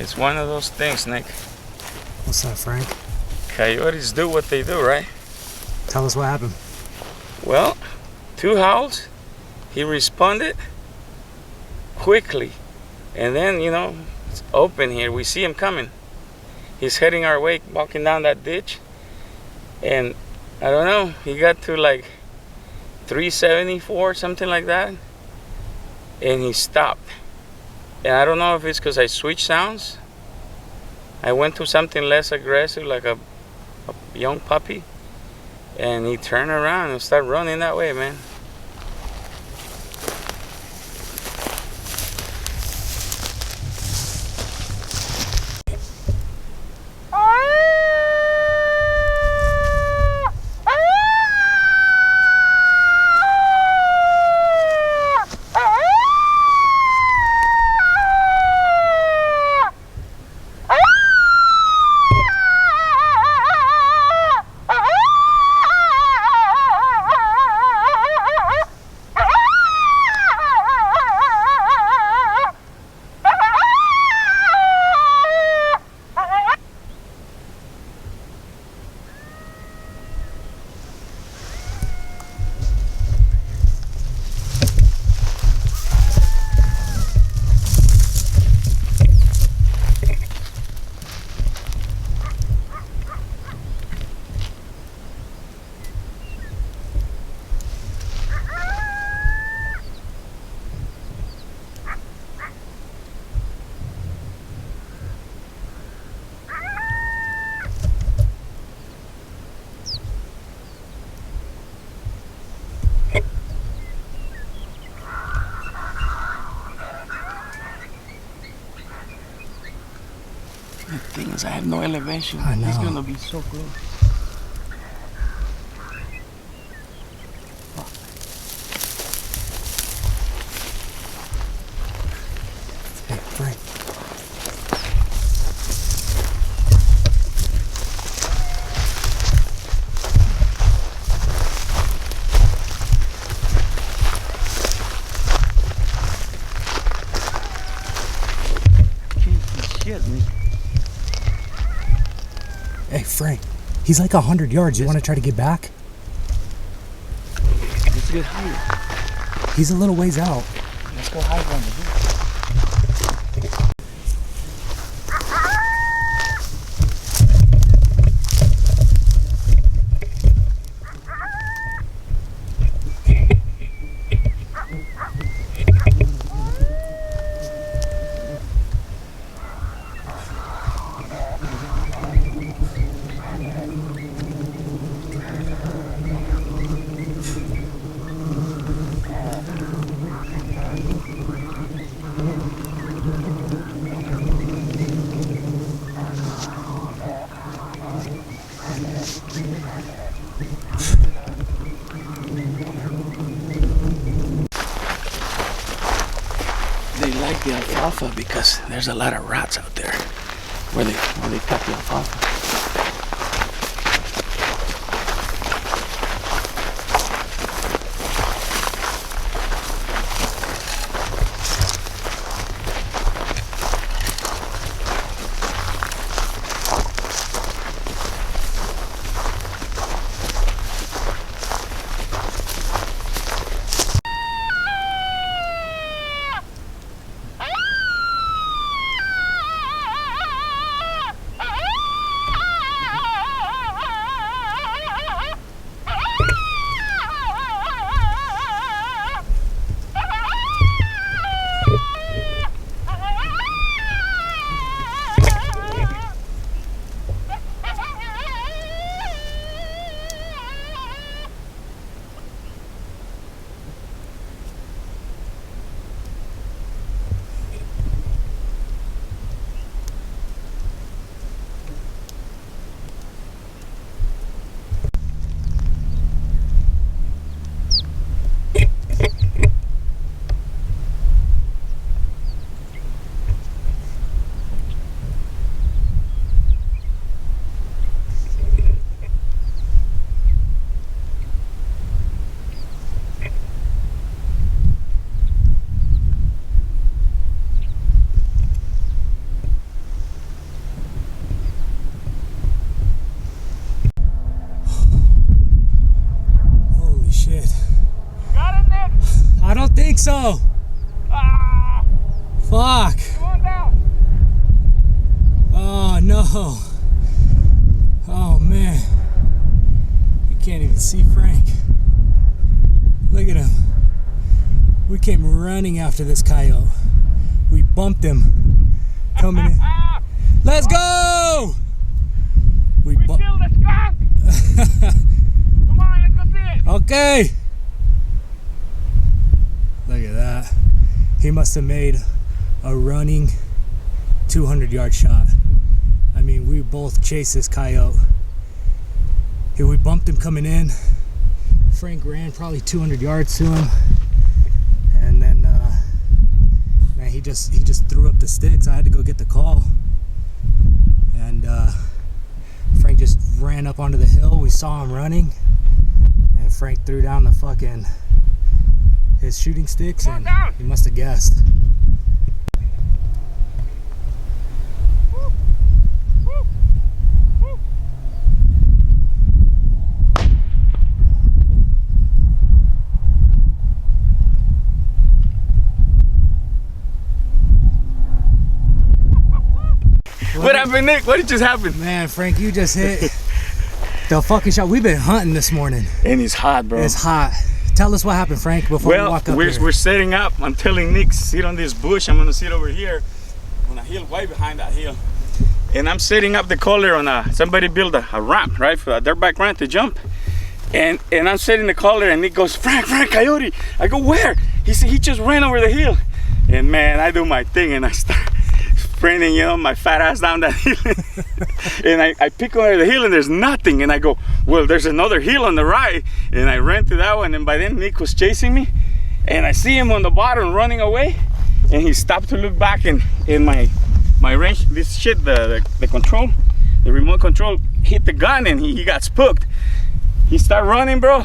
It's one of those things, Nick. What's that, Frank? Coyotes do what they do, right? Tell us what happened. Well, 2 howls. He responded quickly. And then, it's open here. We see him coming. He's heading our way, walking down that ditch. And I don't know, he got to like 374, something like that. And he stopped. And I don't know if it's because I switched sounds. I went to something less aggressive, like a young puppy. And he turned around and started running that way, man. The thing is, I have no elevation. I know. He's gonna be so close. Hey, Frank. Shit, man. Hey, Frank. He's like 100 yards. You want to try to get back? Let's get higher. He's a little ways out. Let's go higher on the hill. They like the alfalfa because there's a lot of rats out there where they cut the alfalfa. think so. Ah, Fuck. come on down. Oh no. Oh man. You can't even see Frank. Look at him. We came running after this coyote. We bumped him coming in. Let's go! We Killed a skunk. Come on, let's go see it. Okay. Look at that. He must have made a running 200-yard shot. I mean, we both chased this coyote. Here we bumped him coming in. Frank ran probably 200 yards to him, and then man, he just threw up the sticks. I had to go get the call, and Frank just ran up onto the hill. We saw him running, and Frank threw down the fucking his shooting sticks, and he must have guessed. What happened, Nick? What just happened? Man, Frank, you just hit the fucking shot. We've been hunting this morning. And it's hot, bro. It's hot. Tell us what happened, Frank, before we Well, walk up we're here. setting up. I'm telling Nick, sit on this bush. I'm gonna sit over here on a hill way behind that hill. And I'm setting up the collar on somebody built a ramp, right? For a dirt bike ramp to jump. And I'm setting the collar, and Nick goes, Frank, coyote. I go, where? He said, he just ran over the hill. And man, I do my thing, and I start sprinting, you know, my fat ass down that hill. And I pick over the hill, and there's nothing. And I go, well, there's another hill on the right. And I ran to that one, and by then Nick was chasing me. And I see him on the bottom running away. And he stopped to look back, and in my range, this shit, the control, the remote control hit the gun, and he got spooked. He started running, bro.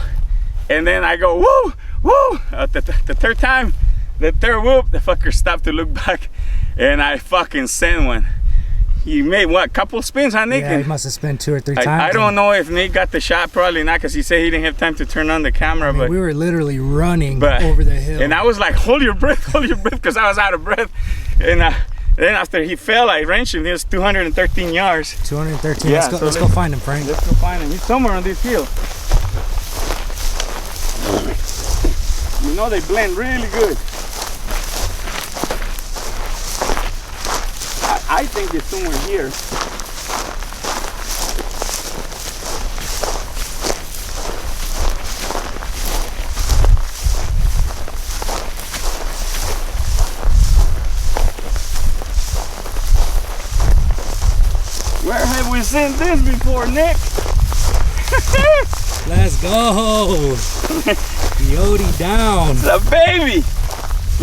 And then I go, woo, woo. The third time, the third whoop, the fucker stopped to look back, and I fucking sent one. He made what, a couple spins, huh, Nick? Yeah, he must have spent 2 or 3 times. I don't know if Nick got the shot, probably not, because he said he didn't have time to turn on the camera. I mean, but we were literally running over the hill. And I was like, hold your breath, because I was out of breath. And then after he fell, I wrenched him. He was 213 yards. 213. Yeah, Let's go find him, Frank. Let's go find him. He's somewhere on this hill. You know, they blend really good. I think it's somewhere here. Where have we seen this before, Nick? Let's go. Coyote down. The baby.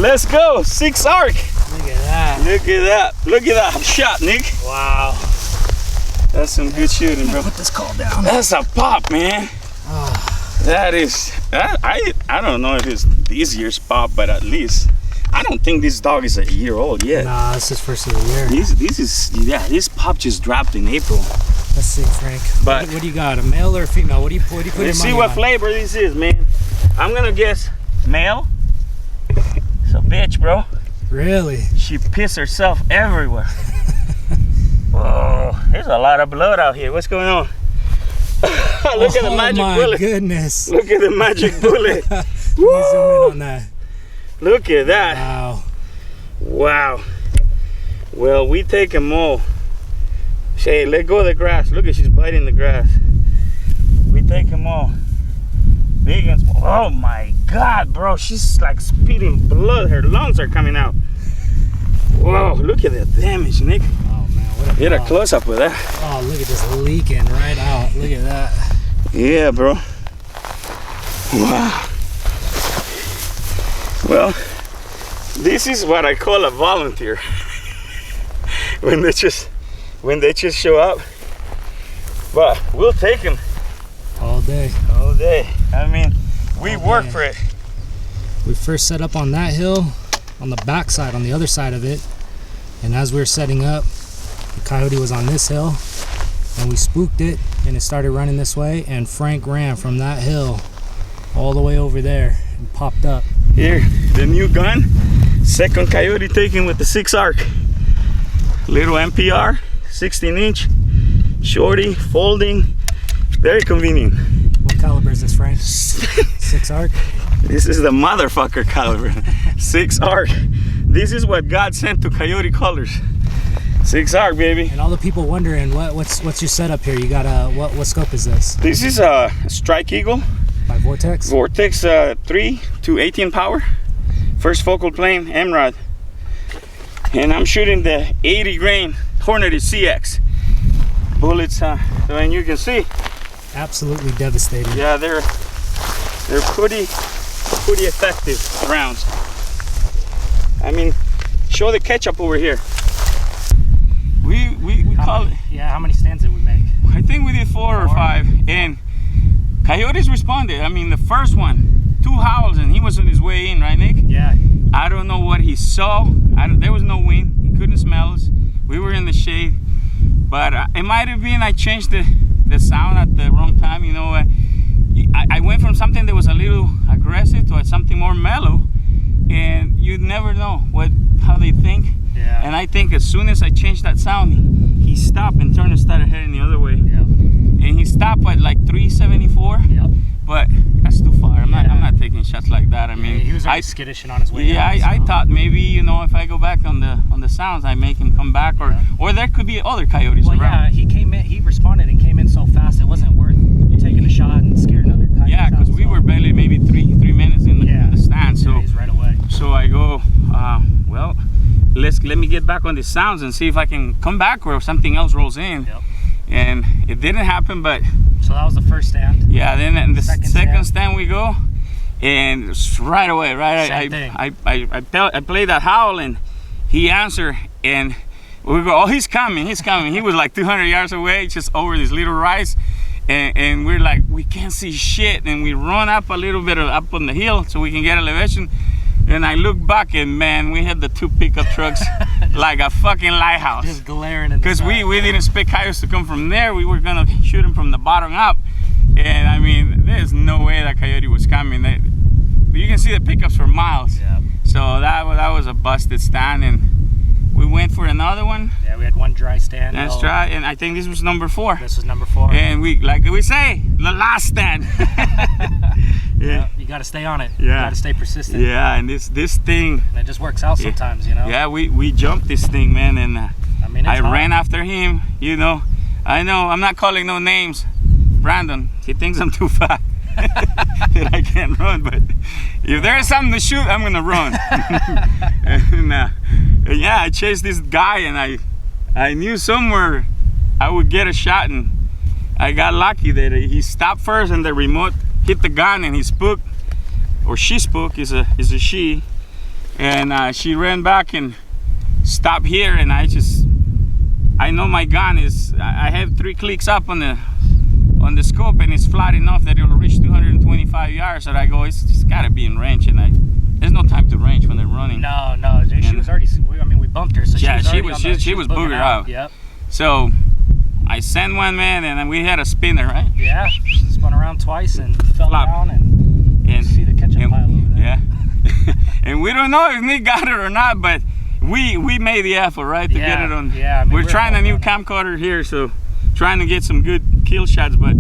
Let's go. 6 arc. Look at that. Look at that. Look at that shot, Nick. Wow. That's some good shooting, bro. Put this call down. That's a pop, man. That is, I don't know if it's this year's pop, but at least, I don't think this dog is a year old yet. Nah, this is first of the year. This pop just dropped in April. Let's see, Frank. But what do you got? A male or a female? What do you put your let's see money what on? flavor this is, man. I'm gonna guess male. It's a bitch, bro. Really? She pissed herself everywhere. Whoa, there's a lot of blood out here. What's going on? Look at the magic bullet. Oh my goodness. Look at the magic bullet. Can you zoom in on that? Look at that. Wow. Wow. Well, we take them all. Shay, let go of the grass. Look at, she's biting the grass. We take them all. Big and small. Oh my God, bro. She's like spitting blood. Her lungs are coming out. Whoa, look at that damage, Nick. Oh man, what a Get a dog. close up with that. Oh, look at this leaking right out. Look at that. Yeah, bro. Wow. Well, this is what I call a volunteer. when they just show up. But we'll take them All day. all day. I mean, we work day. for it. We first set up on that hill, on the back side, on the other side of it. And as we were setting up, the coyote was on this hill, and we spooked it, and it started running this way, and Frank ran from that hill all the way over there and popped up. Here, the new gun. Second coyote taken with the 6 ARC. Little MPR, 16-inch, shorty, folding, very convenient. What caliber is this, Frank? 6 ARC? This is the motherfucker caliber. 6 ARC. This is what God sent to Coyote Colors. 6 ARC, baby. And all the people wondering, what's your setup here? You got a, what scope is this? This is a Strike Eagle. By Vortex? Vortex 3 to 18 power. First focal plane, M-Rod. And I'm shooting the 80 grain Hornady CX. Bullets, and you can see. Absolutely devastating. Yeah, they're pretty effective rounds. I mean, show the ketchup over here. We call it. Yeah, how many stands did we make? I think we did 4 or 5, and coyotes responded. I mean, the first one, 2 howls, and he was on his way in, right, Nick? Yeah. I don't know what he saw. There was no wind. He couldn't smell us. We were in the shade, but it might have been I changed the sound at the wrong time. You know, I went from something that was a little aggressive to something more mellow, and you'd never know how they think. Yeah. And I think as soon as I changed that sound, he stopped and turned and started heading the other way. Yep. And he stopped at like 374. Yep. But that's too far. I'm not taking shots like that. I mean, he was already skittish and on his way. Yeah, out, I thought maybe, you know, if I go back on the sounds, I make him come back, or there could be other coyotes around. Yeah, he came in. He responded and came in so fast. It wasn't worth taking a shot and scaring another coyote. Yeah, because we were barely maybe three minutes in the stand. So he's right away. So I go, well, let me get back on the sounds and see if I can come back or if something else rolls in. Yep. And it didn't happen, but so that was the first stand. Yeah, then in the second stand we go, and right away, I played that howl, and he answered, and we go, oh, he's coming. He was like 200 yards away, just over this little rise, and we're like, we can't see shit, and we run up a little bit up on the hill so we can get elevation. And I look back, and man, we had the 2 pickup trucks like a fucking lighthouse. Just glaring. Because we didn't expect coyotes to come from there. We were gonna shoot them from the bottom up. And I mean, there's no way that coyote was coming. You can see the pickups for miles. Yeah. So that was a busted stand, and we went for another one. Yeah, we had 1 dry stand. That's dry, and I think this was number 4. This was number 4. And like we say, the last stand. Yeah, you got to stay on it. Yeah. You got to stay persistent. Yeah, and this thing. And it just works out sometimes, you know. Yeah, we jumped this thing, man, and I mean, I ran after him. You know, I know I'm not calling no names. Brandon, he thinks I'm too fat that I can't run, but if there's something to shoot, I'm gonna run. And yeah, I chased this guy, and I knew somewhere I would get a shot, and I got lucky that he stopped first, and the remote hit the gun, and he spooked, or she spooked, is a she, and she ran back and stopped here, and I know my gun is, I have 3 clicks up on the scope, and it's flat enough that it'll reach 225 yards. So I go, it's got to be in range, and there's no time to range when they're running. No, she was already. I mean, we bumped her, so yeah, she was boogered out. Yep. So I sent one, man, and we had a spinner, right? Yeah, spun around twice and fell down, and see the ketchup pile over there. Yeah. And we don't know if Nick got it or not, but we made the effort, right, to get it on. Yeah, I mean, we're trying a new camcorder here, so trying to get some good kill shots, but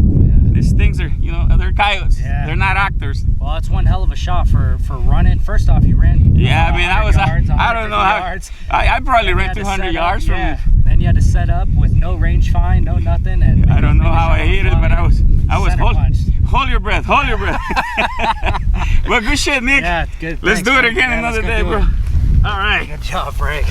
these things are, you know, they're coyotes. Yeah. They're not actors. Well, it's one hell of a shot for running. First off, you ran. Yeah, I mean, I don't know how. I probably ran 200 yards from it. Then you had to set up with no range find, no nothing, and I don't know how I hit it, but I was hold your breath. Well, good shit, Nick. Yeah, good. Let's do it again another day, bro. All right. Good job, Frank.